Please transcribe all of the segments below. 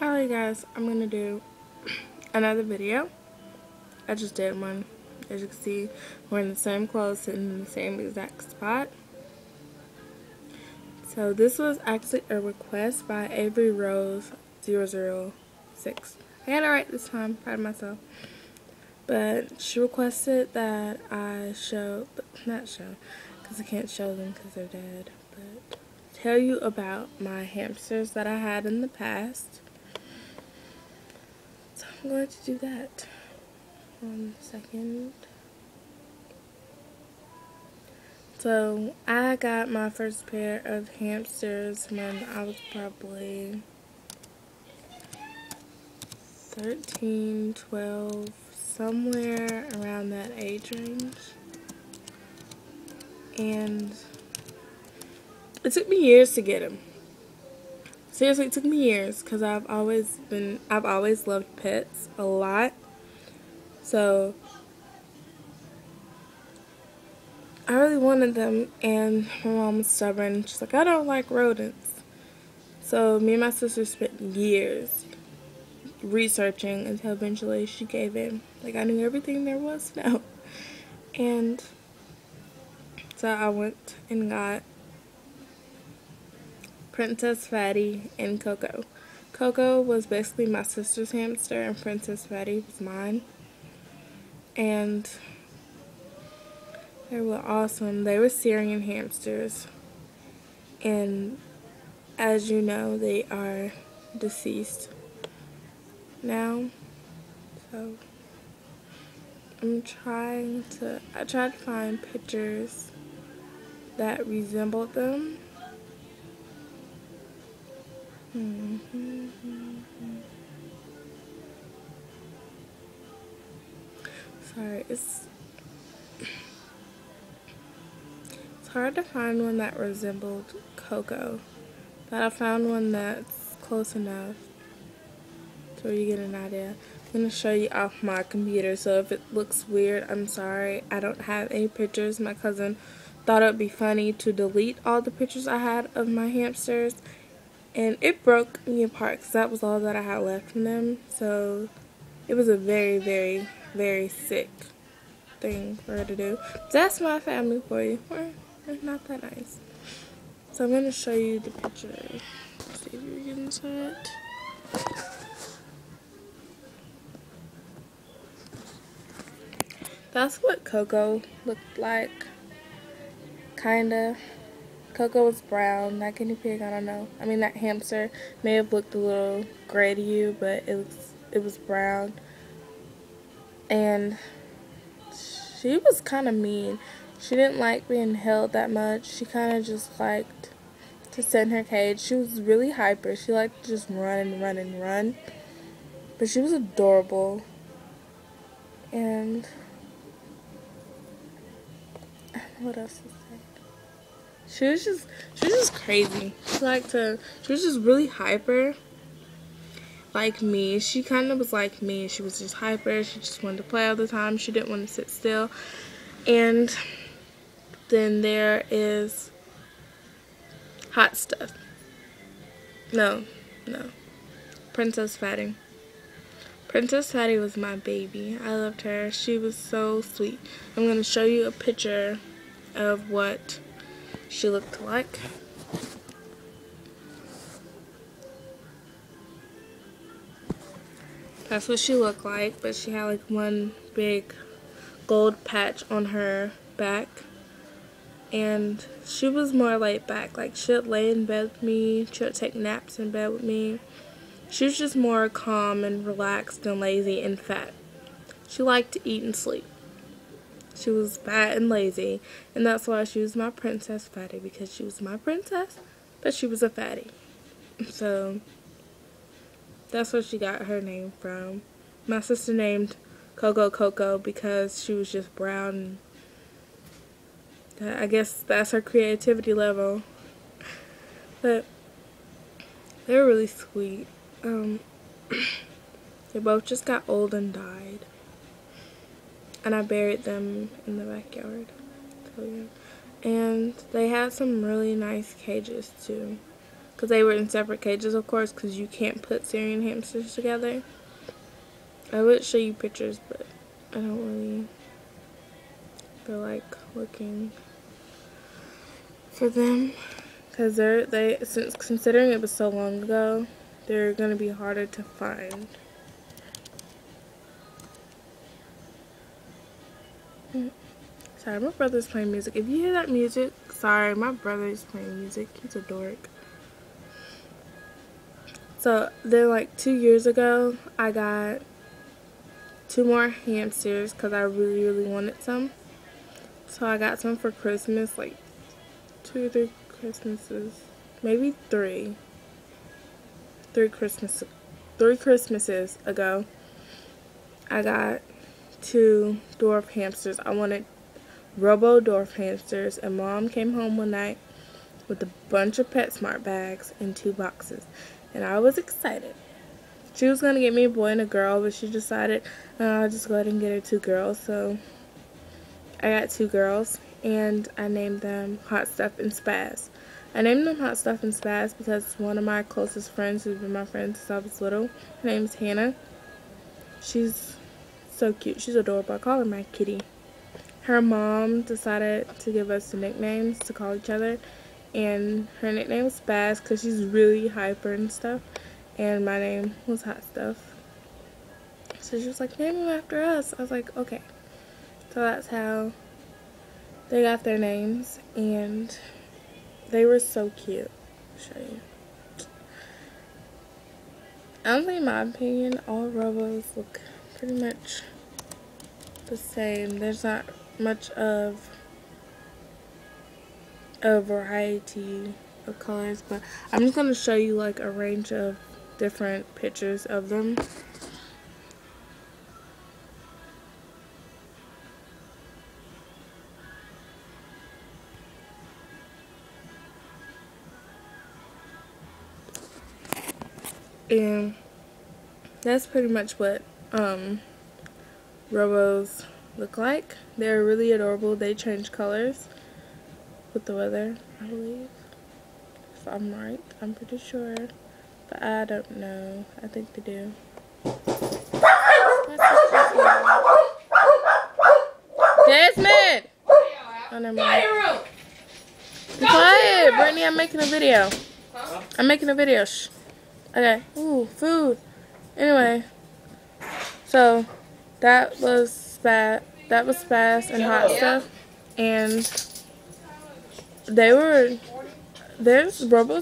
Alright guys, I'm gonna do another video. I just did one. As you can see, we're in the same clothes, sitting in the same exact spot. So this was actually a request by Avery Rose 006. I got it right this time, proud of myself. But she requested that I not show, because I can't show them because they're dead, but tell you about my hamsters that I had in the past. So I'm going to do that. 1 second. So I got my first pair of hamsters when I was probably 13, 12, somewhere around that age range. And it took me years to get them. Seriously, it took me years because I've always loved pets a lot. So I really wanted them, and my mom was stubborn. She's like, I don't like rodents. So me and my sister spent years researching until eventually she gave in. Like, I knew everything there was to know. And so I went and got Princess Fatty and Coco. Coco was basically my sister's hamster, and Princess Fatty was mine. And they were awesome. They were Syrian hamsters. And as you know, they are deceased now. So I tried to find pictures that resembled them. Sorry, it's hard to find one that resembled Coco, but I found one that's close enough so you get an idea. I'm going to show you off my computer, so if it looks weird, I'm sorry. I don't have any pictures. My cousin thought it would be funny to delete all the pictures I had of my hamsters, and it broke me apart because that was all that I had left from them. So it was a very, very, very sick thing for her to do. That's my family for you. They're not that nice. So I'm going to show you the picture. See if you can see it. That's what Coco looked like. Kinda. Coco was brown. That guinea pig, I don't know. I mean, that hamster may have looked a little gray to you, but it was brown. And she was kind of mean. She didn't like being held that much. She kind of just liked to sit in her cage. She was really hyper. She liked to just run and run and run. But she was adorable. And I don't know what else to say. She was just crazy. She was just really hyper. Like me. She kind of was like me. She was just hyper. She just wanted to play all the time. She didn't want to sit still. And then there is Hot Stuff. No. Princess Fatty. Princess Fatty was my baby. I loved her. She was so sweet. I'm going to show you a picture of what she looked like. That's what she looked like, but she had like one big gold patch on her back. And she was more laid back. Like, she would lay in bed with me. She would take naps in bed with me. She was just more calm and relaxed and lazy and fat. She liked to eat and sleep. She was fat and lazy. And that's why she was my Princess Fatty, because she was my princess, but she was a fatty. So that's where she got her name from. My sister named Coco because she was just brown. I guess that's her creativity level. But they were really sweet. They both just got old and died. And I buried them in the backyard. So, yeah. And they had some really nice cages too. because they were in separate cages, of course, because you can't put Syrian hamsters together. I would show you pictures, but I don't really feel like looking for them, because since considering it was so long ago, they're gonna be harder to find. Sorry, my brother's playing music. If you hear that music, sorry, my brother's playing music. He's a dork. So then, like 2 years ago, I got 2 more hamsters because I really wanted some. So I got some for Christmas, like 2 or 3 Christmases, maybe 3 Christmases ago. I got 2 dwarf hamsters. I wanted Robo dwarf hamsters, and Mom came home one night with a bunch of PetSmart bags in 2 boxes, and I was excited. She was gonna get me a boy and a girl, but she decided I'll just go ahead and get her 2 girls. So I got 2 girls, and I named them Hot Stuff and Spaz. I named them Hot Stuff and Spaz because one of my closest friends, who's been my friend since I was little, her name's Hannah. She's so cute. She's adorable. I call her my kitty. Her mom decided to give us the nicknames to call each other, and her nickname was Spaz because she's really hyper and stuff, and my name was Hot Stuff. So she was like, name them after us. I was like, okay. So that's how they got their names, and they were so cute. I'll show you. Honestly, in my opinion, all Robos look pretty much the same. There's not much of a variety of colors, but I'm just going to show you like a range of different pictures of them. And that's pretty much what Robos look like. They're really adorable. They change colors with the weather, I believe. If I'm right, I'm pretty sure. But I don't know. I think they do. Jasmine! Oh, never mind. Be quiet, Brittany. I'm making a video. I'm making a video. Shh. Okay. Ooh, food. Anyway, so that was Spaz and Hot Stuff, and Robos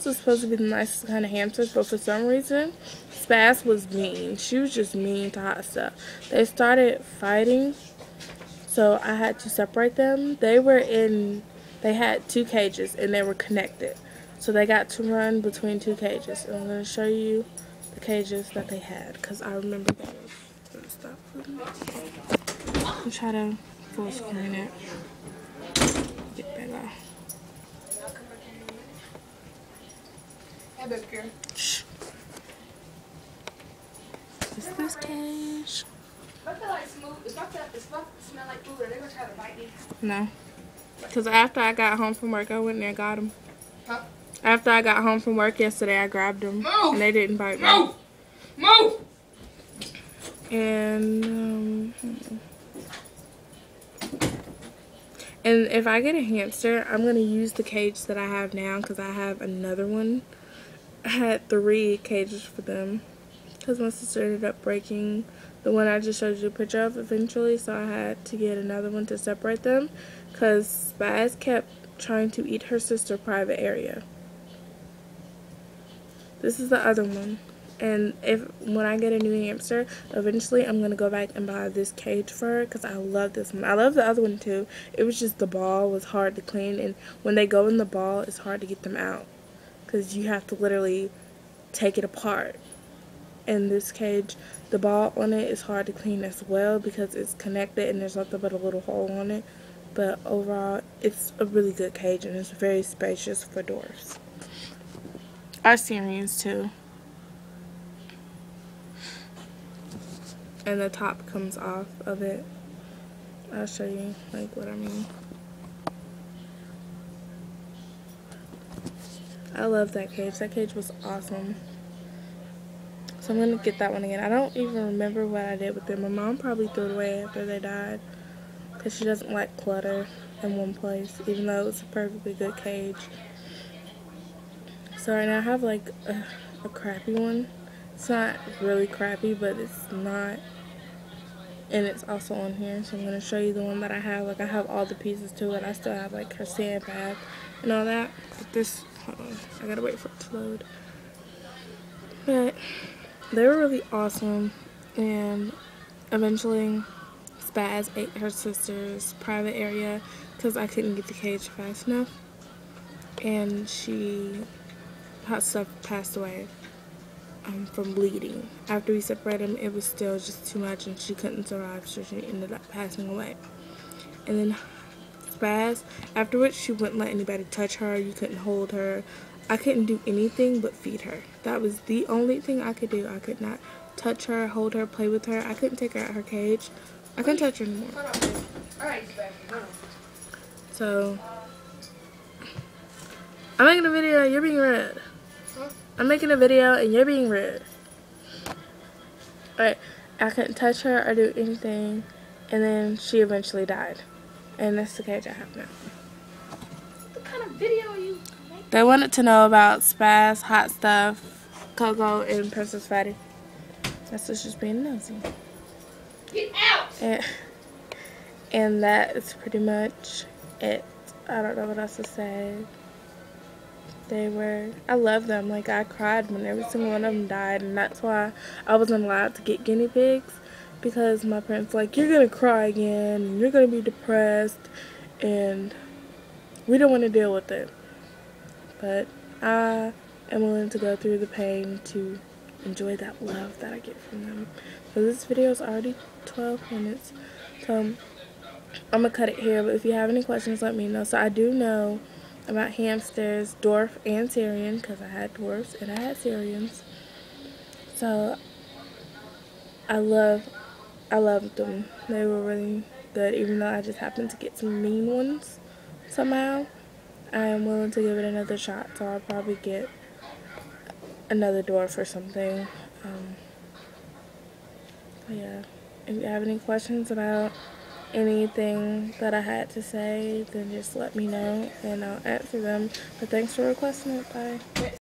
was supposed to be the nicest kind of hamsters, but for some reason, Spaz was mean. She was just mean to Hot Stuff. They started fighting, so I had to separate them. They had 2 cages, and they were connected. So they got to run between 2 cages. And I'm going to show you the cages that they had, because I remember those. Stop. I'm trying to full screen it. Get better. Shh. Is this cage? No. Because after I got home from work, I went in there and got them. Huh? After I got home from work yesterday, I grabbed them. Move! And they didn't bite me. Move! Move! And if I get a hamster, I'm going to use the cage that I have now because I have another one. I had 3 cages for them because my sister ended up breaking the one I just showed you a picture of eventually, so I had to get another one to separate them because Spaz kept trying to eat her sister's private area. This is the other one. And when I get a new hamster, eventually I'm going to go back and buy this cage for her because I love this one. I love the other one too. It was just the ball was hard to clean, and when they go in the ball, it's hard to get them out because you have to literally take it apart. And this cage, the ball on it is hard to clean as well because it's connected and there's nothing but a little hole on it. But overall, it's a really good cage and it's very spacious for dwarfs. Our Syrians too. And the top comes off of it. I'll show you like what I mean. I love that cage. That cage was awesome. So I'm going to get that one again. I don't even remember what I did with them. My mom probably threw it away after they died because she doesn't like clutter in one place, even though it was a perfectly good cage. So right now I have like a crappy one. It's not really crappy, but it's not, and it's also on here. So I'm going to show you the one that I have. Like, I have all the pieces to it. I still have like her sand bath and all that. But this, hold on, I gotta wait for it to load. But they were really awesome, and eventually Spaz ate her sister's private area because I couldn't get the cage fast enough, and hot stuff passed away from bleeding. After we separated them, it was still just too much and she couldn't survive, so she ended up passing away. And then Spaz, after which she wouldn't let anybody touch her. You couldn't hold her. I couldn't do anything but feed her. That was the only thing I could do. I could not touch her, hold her, play with her. I couldn't take her out of her cage. I couldn't touch her anymore. So I'm making a video and you're being rude. I'm making a video and you're being rude. Alright, I couldn't touch her or do anything, and then she eventually died. And that's the cage I have now. What kind of video are you making? They wanted to know about Spaz, Hot Stuff, Coco, and Princess Fatty. That's what's just being nosy. Get out! And that is pretty much it. I don't know what else to say. I love them. Like, I cried when every single one of them died, and that's why I wasn't allowed to get guinea pigs, because my parents were like, you're gonna cry again, and you're gonna be depressed, and we don't want to deal with it. But I am willing to go through the pain to enjoy that love that I get from them. So this video is already 12 minutes, so I'm gonna cut it here. But if you have any questions, let me know. So I do know about hamsters, dwarf and Syrian, because I had dwarfs and I had Syrians. So I loved them. They were really good, even though I just happened to get some mean ones somehow. I am willing to give it another shot, so I'll probably get another dwarf or something. Yeah, if you have any questions about anything that I had to say, then just let me know and I'll answer them. But thanks for requesting it. Bye.